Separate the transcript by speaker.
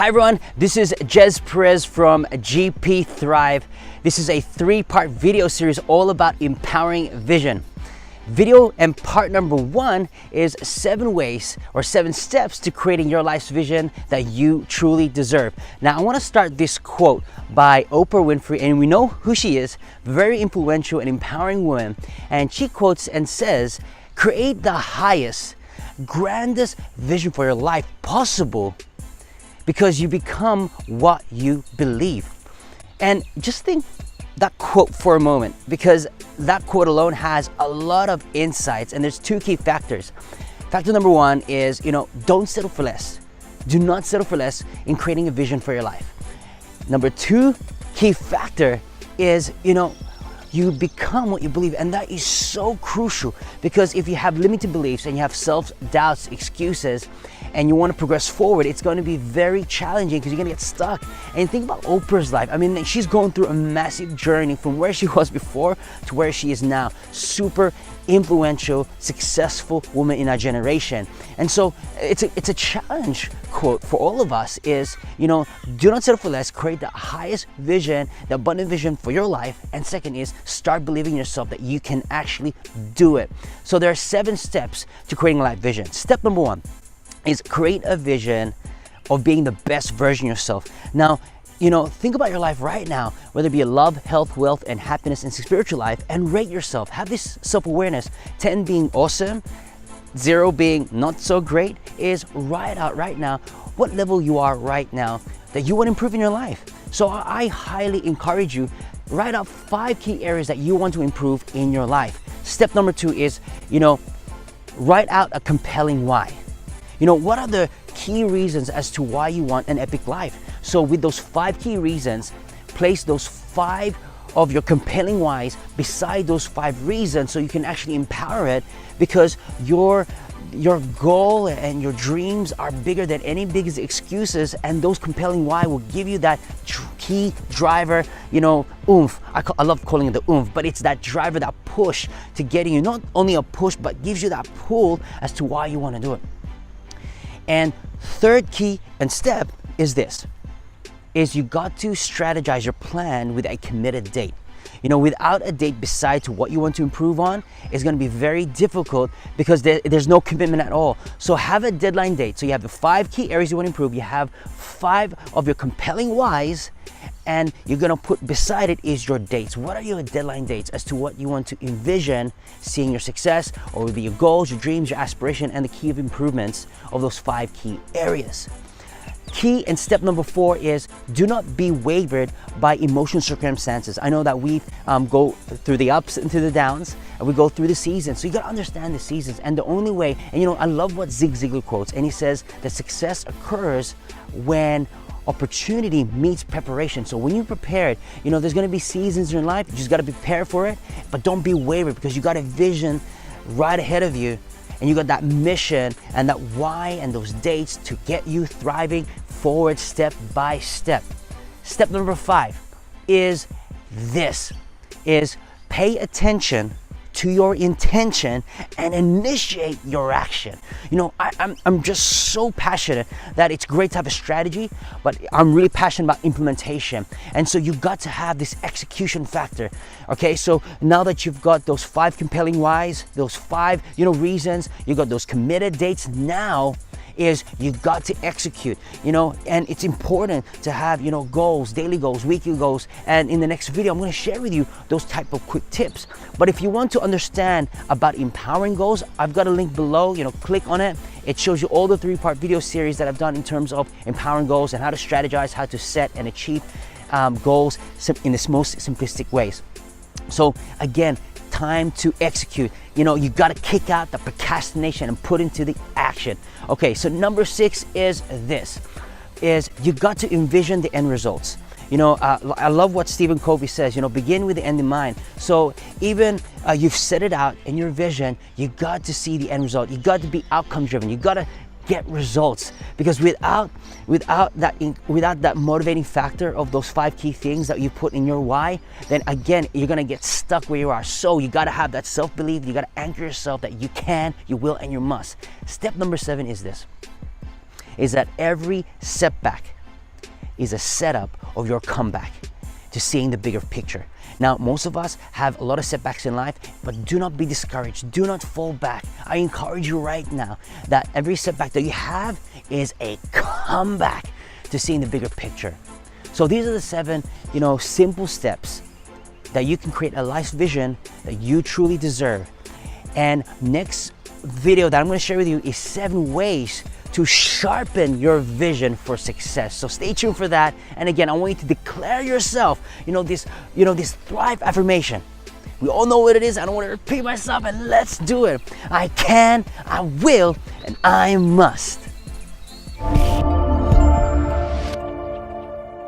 Speaker 1: Hi everyone, this is Jez Perez from GP Thrive. This is a 3-part video series all about empowering vision. Video and part number 1 is 7 ways or 7 steps to creating your life's vision that you truly deserve. Now I want to start this quote by Oprah Winfrey, and we know who she is, very influential and empowering woman. And she quotes and says, "Create the highest, grandest vision for your life possible, because you become what you believe." And just think that quote for a moment, because that quote alone has a lot of insights, and there's 2 key factors. Factor number 1 is, don't settle for less. Do not settle for less in creating a vision for your life. Number 2 key factor is, you become what you believe, and that is so crucial, because if you have limited beliefs and you have self-doubts, excuses, and you want to progress forward, it's going to be very challenging because you're going to get stuck. And think about Oprah's life. I mean, she's going through a massive journey from where she was before to where she is now. Super influential, successful woman in our generation. And so it's a challenge quote for all of us is, do not settle for less, create the highest vision, the abundant vision for your life. And second is start believing in yourself that you can actually do it. So there are 7 steps to creating a life vision. Step number 1 is create a vision of being the best version of yourself. Now, think about your life right now, whether it be a love, health, wealth, and happiness and spiritual life, and rate yourself. Have this self-awareness. 10 being awesome, 0 being not so great, is write out right now what level you are right now that you want to improve in your life. So I highly encourage you, write out 5 key areas that you want to improve in your life. Step number 2 is, write out a compelling why. What are the key reasons as to why you want an epic life? So with those 5 key reasons, place those 5 of your compelling whys beside those 5 reasons so you can actually empower it, because your goal and your dreams are bigger than any biggest excuses, and those compelling why will give you that key driver, oomph. I love calling it the oomph, but it's that driver, that push to getting you, not only a push, but gives you that pull as to why you want to do it. And third key and step is this, is you got to strategize your plan with a committed date. Without a date beside to what you want to improve on, it's going to be very difficult because there's no commitment at all. So have a deadline date. So you have the 5 key areas you want to improve. You have 5 of your compelling whys, and you're going to put beside it is your dates. What are your deadline dates as to what you want to envision seeing your success, or will be your goals, your dreams, your aspiration, and the key of improvements of those 5 key areas. Key and step number 4 is do not be wavered by emotional circumstances. I know that we go through the ups and through the downs, and we go through the seasons. So you got to understand the seasons, and the only way, and I love what Zig Ziglar quotes, and he says that success occurs when opportunity meets preparation. So when you're prepared, there's going to be seasons in your life. You just got to prepare for it, but don't be wavered, because you got a vision right ahead of you, and you got that mission and that why and those dates to get you thriving forward step by step. Step number 5 is pay attention to your intention and initiate your action. I'm just so passionate that it's great to have a strategy, but I'm really passionate about implementation. And so you've got to have this execution factor. Okay, so now that you've got those 5 compelling whys, those 5, reasons, you got those committed dates, now is you got to execute, and it's important to have, goals, daily goals, weekly goals. And in the next video, I'm going to share with you those type of quick tips. But if you want to understand about empowering goals, I've got a link below, click on it. It shows you all the 3-part video series that I've done in terms of empowering goals and how to strategize, how to set and achieve goals in the most simplistic ways. So again, time to execute. You got to kick out the procrastination and put into the action. Okay, so number 6 is you got to envision the end results. I love what Stephen Covey says, begin with the end in mind. So even you've set it out in your vision, you got to see the end result. You got to be outcome driven. You got to get results, because without that motivating factor of those 5 key things that you put in your why, then again you're gonna get stuck where you are. So you got to have that self-belief. You got to anchor yourself that you can, you will, and you must. Step number 7 is that every setback is a setup of your comeback to seeing the bigger picture. Now, most of us have a lot of setbacks in life, but do not be discouraged. Do not fall back. I encourage you right now that every setback that you have is a comeback to seeing the bigger picture. So these are the 7, simple steps that you can create a life vision that you truly deserve. And next video that I'm going to share with you is 7 ways to sharpen your vision for success. So stay tuned for that. And again, I want you to declare yourself, this Thrive affirmation. We all know what it is. I don't want to repeat myself, and let's do it. I can, I will, and I must.